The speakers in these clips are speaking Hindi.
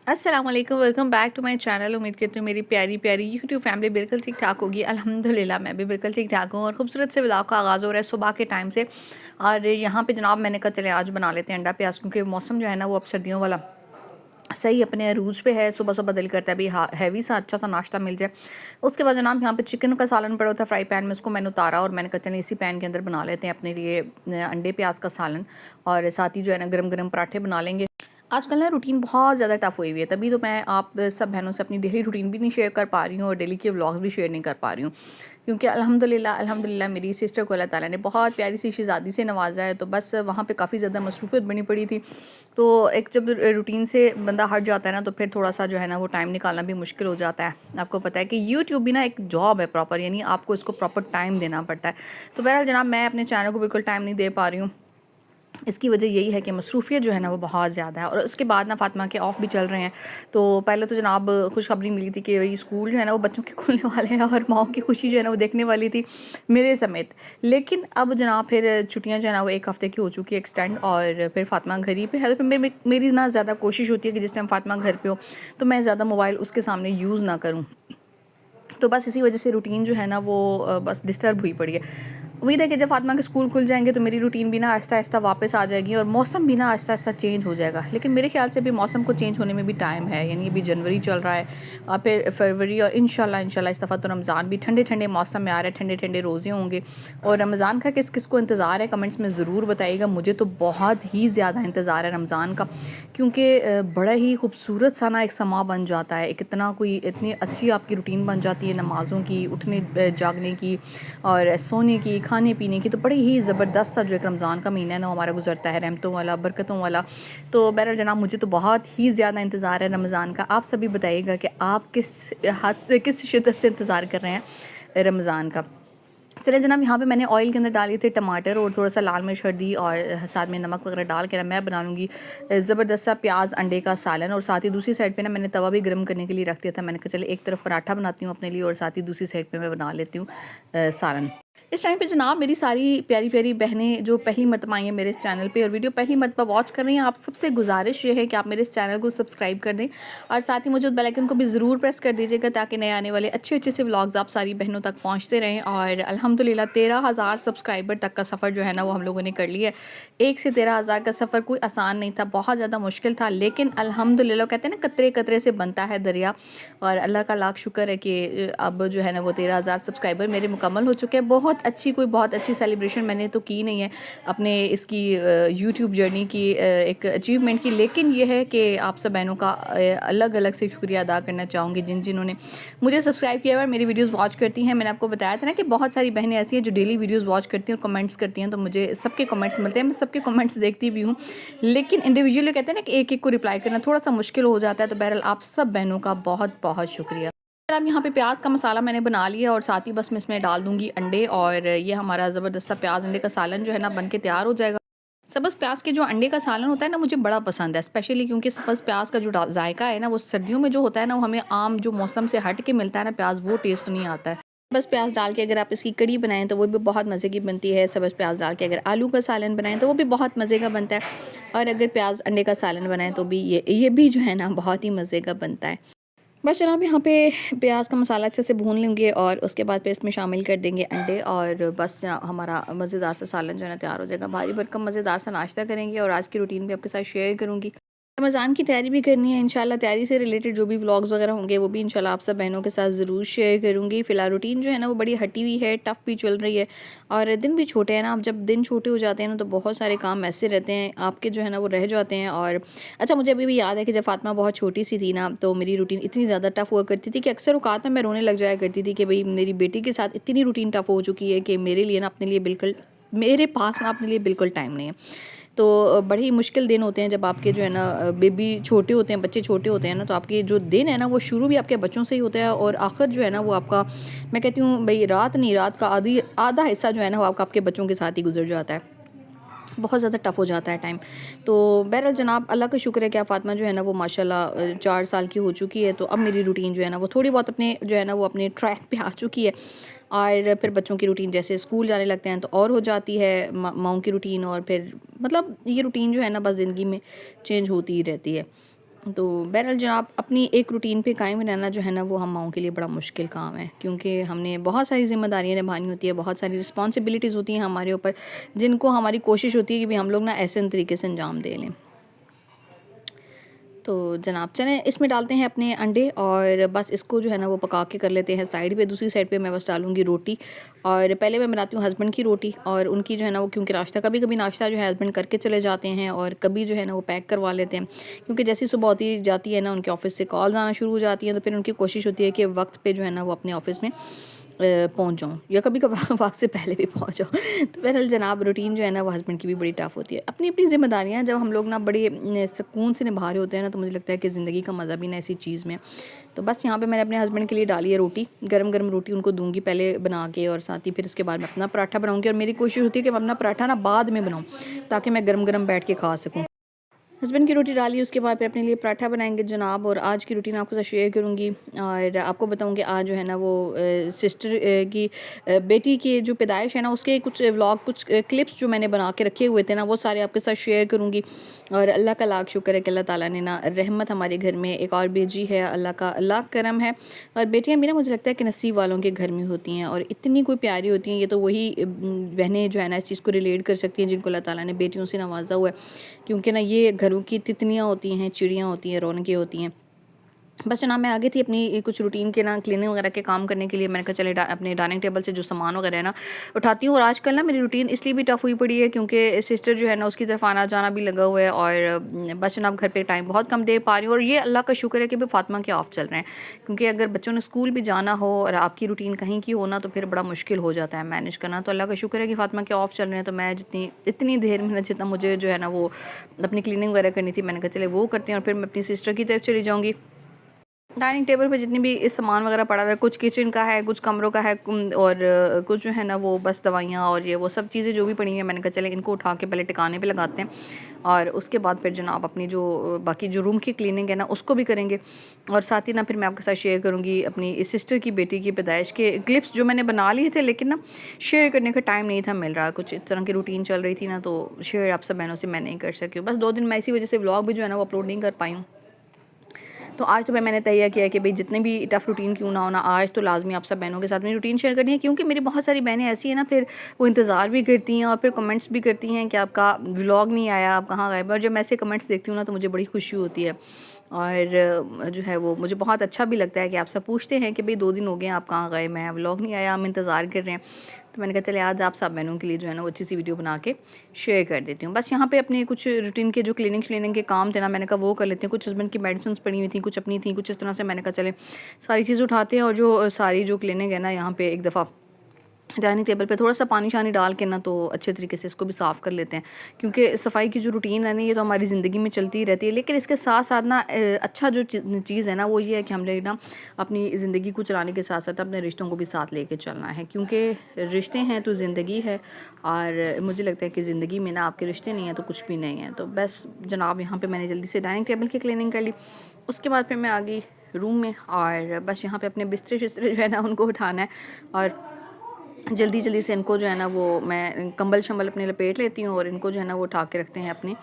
अस्सलाम वालेकुम, welcome back to my channel. उम्मीद करती हूँ मेरी प्यारी प्यारी यूट्यूब फैमिली बिल्कुल ठीक ठाक होगी। अल्हम्दुलिल्लाह मैं भी बिल्कुल ठीक ठाक हूँ और खूबसूरत से व्लॉग का आगाज़ हो रहा है सुबह के टाइम से। और यहाँ पे जनाब मैंने कहा चले आज बना लेते हैं अंडा प्याज, क्योंकि मौसम जो है ना वो अब सर्दियों वाला सही अपने अरूज पे है। सुबह सुबह दिल करता है भाई हैवी सा अच्छा सा नाश्ता मिल जाए। उसके बाद जनाब यहाँ पे चिकन का सालन पड़ा होता है फ्राई पैन में, उसको मैंने उतारा और मैंने कहा चलें इसी पैन के अंदर बना लेते हैं अपने लिए अंडे प्याज का सालन। और साथ ही जो है ना गरम गरम पराठे बना लेंगे। आजकल ना रूटीन बहुत ज़्यादा टफ़ हुई हुई है, तभी तो मैं आप सब बहनों से अपनी डेली रूटीन भी नहीं शेयर कर पा रही हूँ और डेली के व्लॉग्स भी शेयर नहीं कर पा रही हूँ, क्योंकि अल्हम्दुलिल्लाह अल्हम्दुलिल्लाह मेरी सिस्टर को अल्लाह ताला ने बहुत प्यारी सी शहज़ादी से नवाजा है। तो बस वहाँ पे काफ़ी ज़्यादा मसरूफ़ियत बनी पड़ी थी। तो एक जब रूटीन से बंदा हट जाता है ना, तो फिर थोड़ा सा जो है ना वो टाइम निकालना भी मुश्किल हो जाता है। आपको पता है कि यूट्यूब भी ना एक जॉब है प्रॉपर, यानी आपको इसको प्रॉपर टाइम देना पड़ता है। तो बहरहाल जनाब मैं अपने चैनल को बिल्कुल टाइम नहीं दे पा रही हूँ। इसकी वजह यही है कि मसरूफ़ियत जो है ना वो बहुत ज़्यादा है। और उसके बाद ना फ़ातिमा के ऑफ़ भी चल रहे हैं। तो पहले तो जनाब खुशखबरी मिली थी कि भाई स्कूल जो है ना वो बच्चों के खुलने वाले हैं और माओ की खुशी जो है ना वो देखने वाली थी मेरे समेत। लेकिन अब जनाब फिर छुट्टियां जो है ना वो 1 हफ़्ते की हो चुकी है एक्सटेंड, और फिर फ़ातिमा घर ही पे है। तो फिर मेरी ना ज़्यादा कोशिश होती है कि जिस टाइम फ़ातिमा घर पे हो तो मैं ज़्यादा मोबाइल उसके सामने यूज़ ना करूँ। तो बस इसी वजह से रूटीन जो है ना वो बस डिस्टर्ब हुई पड़ी है। उम्मीद है कि जब फातिमा के स्कूल खुल जाएंगे तो मेरी रूटीन भी ना आहिस्ता आहिस्ता वापस आ जाएगी और मौसम भी ना आहिस्ता आहिस्ता चेंज हो जाएगा। लेकिन मेरे ख्याल से भी मौसम को चेंज होने में भी टाइम है, यानी अभी जनवरी चल रहा है और फिर फरवरी, और इंशाल्लाह इंशाल्लाह इस दफ़ा तो रमज़ान भी ठंडे ठंडे मौसम में आ रहा है, ठंडे ठंडे रोज़े होंगे। और रमज़ान का किस किस को इंतज़ार है कमेंट्स में ज़रूर बताइएगा। मुझे तो बहुत ही ज़्यादा इंतज़ार है रमज़ान का, क्योंकि बड़ा ही खूबसूरत सा ना एक समा बन जाता है। एक इतना कोई इतनी अच्छी आपकी रूटीन बन जाती है नमाज़ों की, उठने जागने की और सोने की, खाने पीने की। तो बड़ी ही ज़बरदस्त सा जो एक रमज़ान का महीना है ना हमारा गुजरता है, रहमतों वाला, बरकतों वाला। तो बहरहाल जनाब मुझे तो बहुत ही ज़्यादा इंतज़ार है रमज़ान का। आप सभी बताइएगा कि आप किस शिद्दत से इंतज़ार कर रहे हैं रमज़ान का। चले जनाब यहाँ पे मैंने ऑयल के अंदर डाले थे टमाटर और थोड़ा सा लाल मिर्च हल्दी और साथ में नमक वगैरह डाल के ना मैं बना लूँगी ज़बरदस्त सा प्याज अंडे का सालन। और साथ ही दूसरी साइड पे ना मैंने तवा भी गर्म करने के लिए रख दिया था। मैंने कहा चले एक तरफ पराठा बनाती हूँ अपने लिए और साथ ही दूसरी साइड पे मैं बना लेती हूँ सालन। इस टाइम पे जनाब मेरी सारी प्यारी प्यारी बहनें जो पहली मरतबा आई हैं मेरे इस चैनल पे और वीडियो पहली मरतबा वॉच कर रही हैं, आप सबसे गुजारिश ये है कि आप मेरे इस चैनल को सब्सक्राइब कर दें और साथ ही मौजूद बेल आइकन को भी ज़रूर प्रेस कर दीजिएगा, ताकि नए आने वाले अच्छे अच्छे से व्लॉग्स आप सारी बहनों तक पहुँचते रहें। और अल्हम्दुलिल्लाह 13,000 सब्सक्राइबर तक का सफ़र जो है ना वो हम लोगों ने कर लिया है। 1 से 13,000 का सफ़र कोई आसान नहीं था, बहुत ज़्यादा मुश्किल था, लेकिन अल्हम्दुलिल्लाह कहते हैं ना कतरे कतरे से बनता है दरिया। और अल्लाह का लाख शुक्र है कि अब जो है ना वो 13,000 सब्सक्राइबर मेरे मुकम्मल हो चुके हैं। बहुत अच्छी सेलिब्रेशन मैंने तो की नहीं है अपने इसकी यूट्यूब जर्नी की एक अचीवमेंट की, लेकिन ये है कि आप सब बहनों का अलग अलग से शुक्रिया अदा करना चाहूँगी जिन्होंने मुझे सब्सक्राइब किया और मेरी वीडियोस वॉच करती हैं। मैंने आपको बताया था ना कि बहुत सारी बहनें ऐसी हैं जो डेली वीडियोस वॉच करती हैं और कमेंट्स करती हैं, तो मुझे सबके कमेंट्स मिलते हैं, मैं सबके कमेंट्स देखती भी हूँ। लेकिन इंडिविजुअली कहते हैं ना कि एक एक को रिप्लाई करना थोड़ा सा मुश्किल हो जाता है। तो बहरहाल आप सब बहनों का बहुत बहुत शुक्रिया। अब यहाँ पे प्याज का मसाला मैंने बना लिया और साथ ही बस मैं इसमें डाल दूँगी अंडे, और ये हमारा ज़बरदस्त सा प्याज अंडे का सालन जो है ना बन के तैयार हो जाएगा। सब्ज़ प्याज के जो अंडे का सालन होता है ना मुझे बड़ा पसंद है, स्पेशली क्योंकि सब्ज़ प्याज का जो जायका है ना वो सर्दियों में जो होता है ना वो हमें आम जो मौसम से हट के मिलता है ना प्याज, वो टेस्ट नहीं आता है। बस प्याज डाल के अगर आप इसकी कड़ी बनाएं तो वो भी बहुत मज़े की बनती है। सब्ज़ प्याज डाल के अगर आलू का सालन बनाएं तो वो भी बहुत मज़े का बनता है। और अगर प्याज अंडे का सालन बनाएं तो भी ये भी जो है ना बहुत ही मज़े का बनता है। बस जनाब यहाँ पे प्याज का मसाला अच्छे से भून लेंगे और उसके बाद फिर इसमें शामिल कर देंगे अंडे, और बस हमारा मज़ेदार सा सालन जो है ना तैयार हो जाएगा। भारी भरकम मज़ेदार सा नाश्ता करेंगे और आज की रूटीन भी आपके साथ शेयर करूँगी। रमज़ान की तैयारी भी करनी है इंशाल्लाह, तैयारी से रिलेटेड जो भी व्लॉग्स वगैरह होंगे वो भी इंशाल्लाह आप सब बहनों के साथ ज़रूर शेयर करूँगी। फ़िलहाल रूटीन जो है ना वो बड़ी हटी हुई है, टफ़ भी चल रही है और दिन भी छोटे हैं ना। अब जब दिन छोटे हो जाते हैं ना तो बहुत सारे काम ऐसे रहते हैं आपके जो है ना वो रह जाते हैं। और अच्छा, मुझे अभी भी याद है कि जब फ़ातिमा बहुत छोटी सी थी ना तो मेरी रूटीन इतनी ज़्यादा टफ़ हुआ करती थी कि अक्सर औक़ात में मैं रोने लग जाया करती थी कि भई मेरी बेटी के साथ इतनी रूटीन टफ़ हो चुकी है कि मेरे लिए ना अपने लिए बिल्कुल मेरे पास ना अपने लिए बिल्कुल टाइम नहीं है। तो बड़े ही मुश्किल दिन होते हैं जब आपके जो है ना बेबी छोटे होते हैं, बच्चे छोटे होते हैं ना, तो आपके जो दिन है ना वो शुरू भी आपके बच्चों से ही होता है और आखिर जो है ना वो आपका, मैं कहती हूँ भाई रात नहीं, रात का आधा हिस्सा जो है ना वो आपके बच्चों के साथ ही गुजर जाता है। बहुत ज़्यादा टफ़ हो जाता है टाइम। तो बहरहाल जनाब अल्लाह का शुक्र है कि फ़ातिमा जो है ना वो माशाल्लाह 4 साल की हो चुकी है। तो अब मेरी रूटीन जो है ना वो थोड़ी बहुत अपने जो है ना वो अपने ट्रैक पे आ चुकी है। और फिर बच्चों की रूटीन जैसे स्कूल जाने लगते हैं तो और हो जाती है माँओं की रूटीन, और फिर मतलब ये रूटीन जो है ना बस ज़िंदगी में चेंज होती ही रहती है। तो बहरहाल जनाब, अपनी एक रूटीन पे कायम रहना जो है ना वो हम माओं के लिए बड़ा मुश्किल काम है, क्योंकि हमने बहुत सारी ज़िम्मेदारियाँ निभानी होती है, बहुत सारी रिस्पॉन्सिबिलिटीज़ होती हैं हमारे ऊपर, जिनको हमारी कोशिश होती है कि भाई हम लोग ना ऐसे तरीके से अंजाम दे लें। तो जनाब चलें इसमें डालते हैं अपने अंडे और बस इसको जो है ना वो पका के कर लेते हैं साइड पे। दूसरी साइड पे मैं बस डालूँगी रोटी, और पहले मैं बनाती हूँ हस्बैंड की रोटी, और उनकी जो है ना वो, क्योंकि नाश्ता कभी कभी नाश्ता जो है हस्बैंड करके चले जाते हैं और कभी जो है ना वो पैक करवा लेते हैं, क्योंकि जैसी सुबह होती जाती है ना उनके ऑफिस से कॉल्स आना शुरू हो जाती हैं, तो फिर उनकी कोशिश होती है कि वक्त पे जो है ना वो अपने ऑफिस में पहुँच जाऊँ, या कभी कभार वक्त से पहले भी पहुँच जाऊँ। तो बहरहाल जनाब रूटीन जो है ना वो हस्बैंड की भी बड़ी टफ होती है। अपनी अपनी ज़िम्मेदारियाँ जब हम लोग ना बड़ी सुकून से निभा रहे होते हैं ना, तो मुझे लगता है कि ज़िंदगी का मज़ा भी ना ऐसी चीज़ में। तो बस यहाँ पे मैंने अपने हस्बैंड के लिए डाली है रोटी, गरम गरम रोटी उनको दूंगी पहले बना के, और साथ ही फिर उसके बाद मैं अपना पराठा बनाऊँगी, और मेरी कोशिश होती है कि मैं अपना पराठा ना बाद में बनाऊँ, ताकि मैं गरम गरम बैठ के खा सकूँ। हस्बैंड की रोटी डाली, उसके बाद फिर अपने लिए पराठा बनाएंगे जनाब, और आज की रूटीन आपके साथ शेयर करूंगी, और आपको बताऊंगी आज जो है ना वो सिस्टर की बेटी की जो पैदाइश है ना उसके कुछ व्लॉग, कुछ क्लिप्स जो मैंने बना के रखे हुए थे ना, वो सारे आपके साथ शेयर करूंगी। और अल्लाह का लाख शुक्र है कि अल्लाह ताला ने ना रहमत हमारे घर में एक और भेजी है, अल्लाह का लाख करम है। और बेटियां भी ना मुझे लगता है कि नसीब वालों के घर में होती हैं, और इतनी कोई प्यारी होती हैं, ये तो वही बहनें जो है ना इस चीज़ को रिलेट कर सकती हैं जिनको अल्लाह ताला ने बेटियों से नवाजा हुआ है, क्योंकि ना ये घरों की तितलियाँ होती हैं, चिड़ियाँ होती हैं, रौनकें होती हैं। बस जनाब मैं आ गई थी अपनी कुछ रूटीन के ना क्लीनिंग वगैरह के काम करने के लिए। मैंने कहा चले अपने डाइनिंग टेबल से जो सामान वगैरह है ना उठाती हूँ। और आजकल ना मेरी रूटीन इसलिए भी टफ़ हुई पड़ी है क्योंकि सिस्टर जो है ना उसकी तरफ आना जाना भी लगा हुआ है, और बस जनाब घर पे टाइम बहुत कम दे पा रही हूँ। और ये अल्लाह का शुक्र है कि भाई फातिमा के ऑफ चल रहे हैं, क्योंकि अगर बच्चों ने स्कूल भी जाना हो और आपकी रूटीन कहीं की हो ना, तो फिर बड़ा मुश्किल हो जाता है मैनेज करना। तो अल्लाह का शुक्र है कि फातिमा के ऑफ चल रहे हैं, तो मैं जितनी इतनी देर में जितना मुझे जो है ना वो अपनी क्लीनिंग वगैरह करनी थी, मैंने कहा चले वो करते हैं, और फिर मैं अपनी सिस्टर की तरफ चली जाऊँगी। डाइनिंग टेबल पे जितनी भी इस सामान वगैरह पड़ा हुआ है, कुछ किचन का है, कुछ कमरों का है, और कुछ जो है ना वो बस दवाइयाँ और ये वो सब चीज़ें जो भी पड़ी हैं, मैंने कहा चले इनको उठा के पहले टिकाने पे लगाते हैं, और उसके बाद फिर जनाब अपनी जो बाकी जो रूम की क्लीनिंग है ना उसको भी करेंगे। और साथ ही ना फिर मैं आपके साथ शेयर करूँगी अपनी इस सिस्टर की बेटी की पैदाइश के क्लिप्स जो मैंने बना लिए थे, लेकिन ना शेयर करने का टाइम नहीं था मिल रहा, कुछ इस तरह की रूटीन चल रही थी ना, तो शेयर आप सब बहनों से मैं नहीं कर सकी हूँ। बस 2 दिन मैं इसी वजह से व्लॉग भी जो है ना वो अपलोड नहीं कर पाई हूँ। तो आज तो मैंने तय किया है कि भाई जितने भी टफ़ रूटीन क्यों ना होना, आज तो लाजमी आप सब बहनों के साथ मेरी रूटीन शेयर करनी है, क्योंकि मेरी बहुत सारी बहनें ऐसी हैं ना, फिर वो इंतज़ार भी करती हैं और फिर कमेंट्स भी करती हैं कि आपका व्लॉग नहीं आया, आप कहाँ गए। और जब मैं ऐसे कमेंट्स देखती हूँ ना तो मुझे बड़ी खुशी होती है, और जो है वो मुझे बहुत अच्छा भी लगता है कि आप सब पूछते हैं कि भाई 2 दिन हो गए आप कहाँ गए, मैं व्लॉग नहीं आया, हम इंतज़ार कर रहे हैं। तो मैंने कहा चले आज आप सब बहनों के लिए जो है ना वो अच्छी सी वीडियो बना के शेयर कर देती हूँ। बस यहाँ पे अपने कुछ रूटीन के जो क्लीनिंग के काम थे ना, मैंने कहा वो कर लेती हूँ। कुछ हस्बैंड की मेडिसिन पड़ी हुई थी, कुछ अपनी थी, कुछ इस तरह से मैंने कहा चले सारी चीज़ उठाते हैं, और जो सारी जो क्लीनिंग है ना यहाँ पे एक दफ़ा डाइनिंग टेबल पे थोड़ा-सा पानी शानी डाल के ना तो अच्छे तरीके से इसको भी साफ़ कर लेते हैं, क्योंकि सफाई की जो रूटीन है ना ये तो हमारी ज़िंदगी में चलती ही रहती है। लेकिन इसके साथ-साथ ना अच्छा जो चीज़ है ना वो ये है कि हम लोग ना अपनी ज़िंदगी को चलाने के साथ-साथ अपने रिश्तों को भी साथ लेके चलना है, क्योंकि रिश्ते हैं तो ज़िंदगी है, और मुझे लगता है कि ज़िंदगी में ना आपके रिश्ते नहीं हैं तो कुछ भी नहीं है। तो बस जनाब यहाँ पे मैंने जल्दी से डाइनिंग टेबल की क्लीनिंग कर ली। उसके बाद फिर मैं आ गई रूम में, और बस यहाँ पे अपने बिस्तरे-शिस्तरे जो है ना उनको उठाना है, और जल्दी से इनको जो है ना वो मैं कंबल-शंबल अपने लपेट लेती हूँ, और इनको जो है ना वो उठा के रखते हैं अपने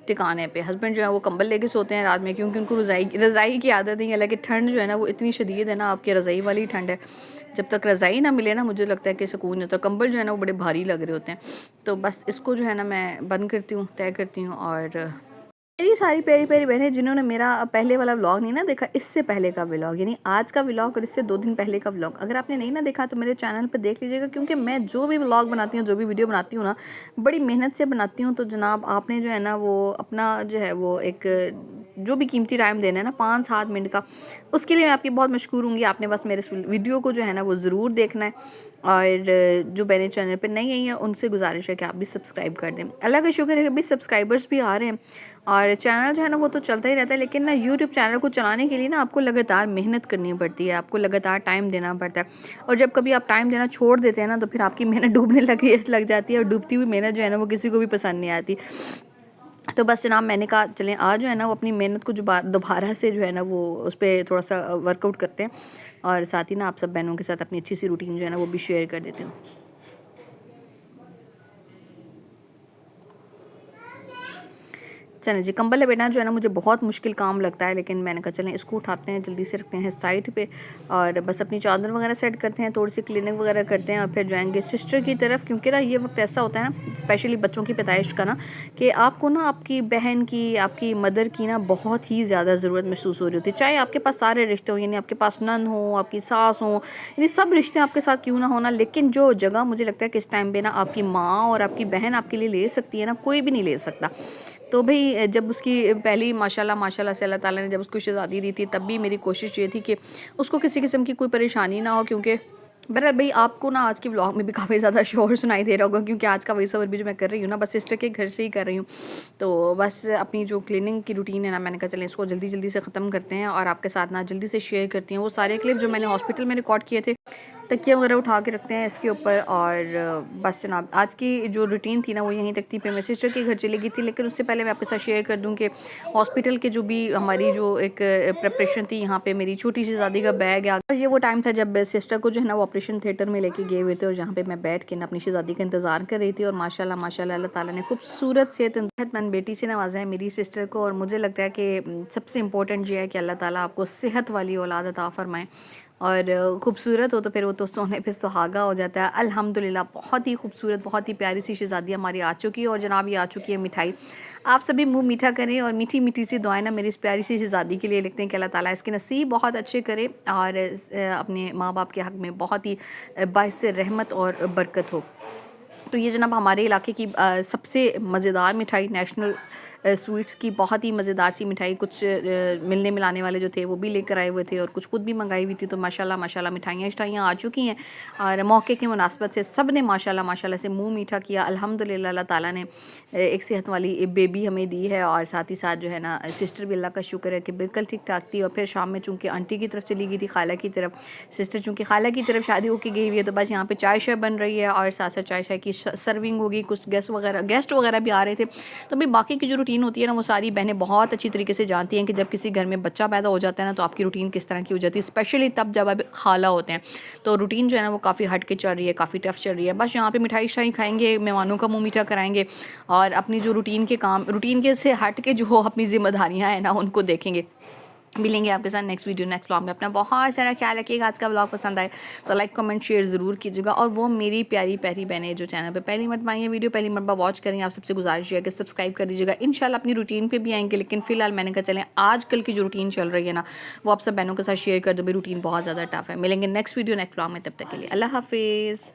टिकाने पे। हस्बैंड जो है वो कंबल लेके सोते हैं रात में, क्योंकि उनको रज़ाई की आदत नहीं है। हालाँकि ठंड जो है ना वो इतनी शदीद है ना, आपकी रज़ाई वाली ठंड है। जब तक रज़ाई ना मिले ना मुझे लगता है कि सुकून नहीं होता। कंबल जो है ना वो बड़े भारी लग रहे होते हैं। तो बस इसको जो है ना मैं बंद करती हूँ, तय करती हूँ। और मेरी सारी प्यारी-प्यारी बहनें जिन्होंने मेरा पहले वाला व्लॉग नहीं ना देखा, इससे पहले का व्लॉग यानी आज का व्लॉग और इससे 2 दिन पहले का व्लॉग अगर आपने नहीं ना देखा तो मेरे चैनल पे देख लीजिएगा, क्योंकि मैं जो भी व्लॉग बनाती हूँ, जो भी वीडियो बनाती हूँ ना, बड़ी मेहनत से बनाती हूँ। तो जनाब आपने जो है ना वो अपना जो है वो एक जो भी कीमती टाइम देना है ना 5-7 मिनट का, उसके लिए मैं आपकी बहुत मशहूर हूँगी। आपने बस मेरे इस वीडियो को जो है ना वो ज़रूर देखना है, और जो मेरे चैनल पे नई आई हैं उनसे गुजारिश है कि आप भी सब्सक्राइब कर दें। अल्लाह का शुक्र है कि भाई सब्सक्राइबर्स भी आ रहे हैं, और चैनल जो है ना वो तो चलता ही रहता है। लेकिन ना यूट्यूब चैनल को चलाने के लिए ना आपको लगातार मेहनत करनी पड़ती है, आपको लगातार टाइम देना पड़ता है, और जब कभी आप टाइम देना छोड़ देते हैं ना तो फिर आपकी मेहनत डूबने लग जाती है, और डूबती हुई मेहनत जो है ना वो किसी को भी पसंद नहीं आती। तो बस जनाब मैंने कहा चलें आज जो है ना वो अपनी मेहनत को दोबारा से जो है ना वो उस पर थोड़ा सा वर्कआउट करते हैं, और साथ ही ना आप सब बहनों के साथ अपनी अच्छी सी रूटीन जो है ना वो भी शेयर कर देती हूँ। चलें जी, कंबल लपेटना जो है ना मुझे बहुत मुश्किल काम लगता है, लेकिन मैंने कहा चलें इसको उठाते हैं, जल्दी से रखते हैं साइड पे और बस अपनी चादर वगैरह सेट करते हैं, थोड़ी सी क्लीनिंग वगैरह करते हैं और फिर जाएंगे सिस्टर की तरफ, क्योंकि ना ये वक्त ऐसा होता है ना स्पेशली बच्चों की पैदाइश का ना कि आपको ना आपकी बहन की, आपकी मदर की ना बहुत ही ज़्यादा ज़रूरत महसूस हो रही होती है। चाहे आपके पास सारे रिश्ते हों, यानी आपके पास नन हो, आपकी सास हो, यानी सब रिश्ते आपके साथ क्यों ना होना, लेकिन जो जगह मुझे लगता है कि इस टाइम पे ना आपकी माँ और आपकी बहन आपके लिए ले सकती है ना, कोई भी नहीं ले सकता। तो भई जब उसकी पहली माशाल्लाह माशाल्लाह से अल्लाह ताला ने जब उसको शहज़ादी दी थी, तब भी मेरी कोशिश ये थी कि उसको किसी किस्म की कोई परेशानी ना हो, क्योंकि बहरहाल भई आपको ना आज के व्लॉग में भी काफ़ी ज़्यादा शोर सुनाई दे रहा होगा, क्योंकि आज का वॉइस ओवर भी जो मैं कर रही हूँ ना बस सिस्टर के घर से ही कर रही हूँ। तो बस अपनी जो क्लीनिंग की रूटीन है ना, मैंने कहा चलें इसको जल्दी-जल्दी से ख़त्म करते हैं और आपके साथ ना जल्दी से शेयर करती हूँ वो सारे क्लिप जो मैंने हॉस्पिटल में रिकॉर्ड किए थे। तकिया वगैरह उठा के रखते हैं इसके ऊपर और बस जनाब आज की जो रूटीन थी ना वो यहीं तक थी। फिर मैं सिस्टर के घर चली गई थी, लेकिन उससे पहले मैं आपके साथ शेयर कर दूं कि हॉस्पिटल के जो भी हमारी जो एक प्रिपरेशन थी, यहाँ पे मेरी छोटी सी शादी का बैग है और ये वो टाइम था जब सिस्टर को जो है ना वो ऑपरेशन थिएटर में लेके गए हुए थे और जहाँ पे मैं बैठ के ना अपनी शहज़ादी का इंतज़ार कर रही थी। और माशाल्लाह माशाल्लाह अल्लाह ताला ने खूबसूरत सेहतमंद बेटी से नवाजा है मेरी सिस्टर को। और मुझे लगता है कि सबसे इम्पोर्टेंट ये है कि अल्लाह ताला आपको सेहत वाली औलाद अता फरमाए और खूबसूरत हो तो फिर वो तो सोने पे सुहागा हो जाता है। अल्हम्दुलिल्लाह बहुत ही खूबसूरत, बहुत ही प्यारी सी शहज़ादी हमारी आ चुकी है और जनाब ये आ चुकी है मिठाई। आप सभी मुँह मीठा करें और मीठी मीठी सी दुआएं ना मेरी इस प्यारी सी शहज़ादी के लिए लिखते हैं कि अल्लाह ताला इसके नसीब बहुत अच्छे करे और अपने माँ बाप के हक़ में बहुत ही बाइस रहमत और बरकत हो। तो ये जनाब हमारे इलाके की सबसे मज़ेदार मिठाई, नेशनल स्वीट्स की बहुत ही मज़ेदार सी मिठाई, कुछ मिलने मिलाने वाले जो थे वो भी लेकर आए हुए थे और कुछ खुद भी मंगाई हुई थी। तो माशाल्लाह माशाल्लाह मिठाइयाँ शिठाइयाँ आ चुकी हैं और मौके की मुनासबत से सब ने माशाल्लाह माशाल्लाह से मुंह मीठा किया। अल्हम्दुलिल्लाह अल्लाह ताला ने एक सेहत वाली बेबी हमें दी है और साथ ही साथ जो है ना सिस्टर भी अल्लाह का शुक्र है कि बिल्कुल ठीक ठाक थी। और फिर शाम में चूँकि आंटी की तरफ चली गई थी, खाला की तरफ, सिस्टर चूँकि खाला की तरफ शादी होकर गई हुई है, तो बस यहाँ पे चाय शाय बन रही है और साथ साथ चाय शाय की सर्विंग होगी। कुछ गेस्ट वगैरह भी आ रहे थे। तो भाई बाकी की जो रूटीन होती है ना वो सारी बहनें बहुत अच्छी तरीके से जानती हैं कि जब किसी घर में बच्चा पैदा हो जाता है ना तो आपकी रूटीन किस तरह की हो जाती है, स्पेशली तब जब अब खाला होते हैं। तो रूटीन जो है ना वो काफ़ी हट के चल रही है, काफ़ी टफ चल रही है। बस यहाँ पे मिठाई शाई खाएंगे, मेहमानों का मुँह मीठा कराएंगे और अपनी जो रूटीन के से हट के जो अपनी जिम्मेदारियाँ हैं ना उनको देखेंगे। मिलेंगे आपके साथ नेक्स्ट वीडियो नेक्स्ट व्लॉग में। अपना बहुत सारा ख्याल रखिएगा। आज का व्लॉग पसंद आए तो लाइक कमेंट शेयर ज़रूर कीजिएगा। और वो मेरी प्यारी प्यारी बहनें जो चैनल पे पहली मरतबा आई हैं, वीडियो पहली मरतबा वॉच करें, आप सबसे गुजारिश है कि सब्सक्राइब कर दीजिएगा। इंशाल्लाह अपनी रूटीन पे भी आएंगे, लेकिन फिलहाल मैंने कहा चलें आजकल की जो रूटीन चल रही है ना वो आप सब बहनों के साथ शेयर कर दो। मेरी रूटीन बहुत ज़्यादा टफ है। मिलेंगे नेक्स्ट वीडियो नेक्स्ट व्लॉग में, तब तक के लिए अल्लाह हाफिज़।